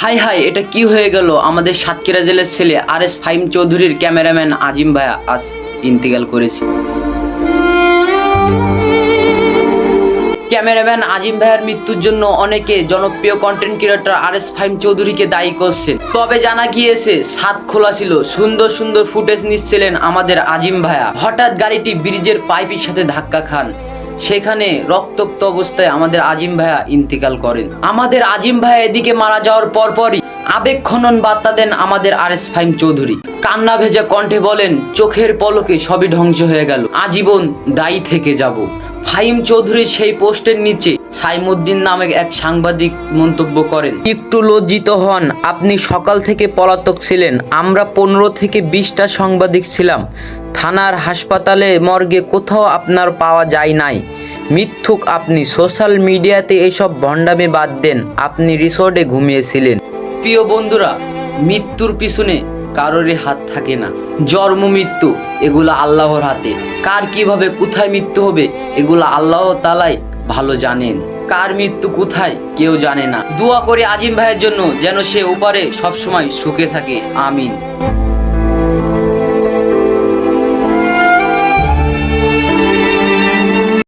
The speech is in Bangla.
হাই হাই, এটা কি হয়ে গেল? আমাদের সাতক্ষীরা জেলার ছেলে RS ফাহিম চৌধুরীর ক্যামেরাম্যান আজিম ভাইয়া আজ ইন্তেকাল করেছে। ক্যামেরাম্যান আজিম ভাইয়ের মৃত্যুর জন্য অনেকে জনপ্রিয় কন্টেন্ট ক্রিয়েটর RS ফাহিম চৌধুরীকে দায়ী করছেন। তবে জানা গিয়েছে ছাদ খোলা ছিল, সুন্দর সুন্দর ফুটেজ নিচ্ছিলেন আমাদের আজিম ভাইয়া। হঠাৎ গাড়িটি ব্রিজের পাইপের সাথে ধাক্কা খান, সেখানে রক্তাক্ত অবস্থায় আমাদের আজিম ভাইয়া ইন্তেকাল করেন। আমাদের আজিম ভাইয়া এদিকে মারা যাওয়ার পরপরই আবেগ খনন বার্তা দেন আমাদের RS ফাহিম চৌধুরী। কান্না ভেজা কণ্ঠে বলেন, চোখের পলকে সবই ধ্বংস হয়ে গেল, আজীবন দায়ী থেকে যাব। ফাহিম চৌধুরীর সেই পোস্টের নিচে সাইমুদ্দিন নামে এক সাংবাদিক মন্তব্য করেন, একটু লজ্জিত হন, আপনি সকাল থেকে পলাতক ছিলেন, আমরা 15 থেকে 20টা সাংবাদিক ছিলাম, থানার হাসপাতালে মর্গে কোথাও আপনার পাওয়া যায় নাই। মিথ্যুক আপনি, সোশ্যাল মিডিয়াতে এসব ভণ্ডামি বাদ দেন, আপনি রিসোর্টে ঘুমিয়েছিলেন। প্রিয় বন্ধুরা, মৃত্যুর পিছনে কারোরই হাত থাকে না। জন্ম মৃত্যু এগুলো আল্লাহর হাতে, কার কিভাবে কোথায় মৃত্যু হবে এগুলো আল্লাহ তাআলাই ভালো জানেন। কার মৃত্যু কোথায় কেউ জানে না। দোয়া করে আজিম ভাইয়ের জন্য যেন সে ওপারে সবসময় সুখে থাকে, আমিন।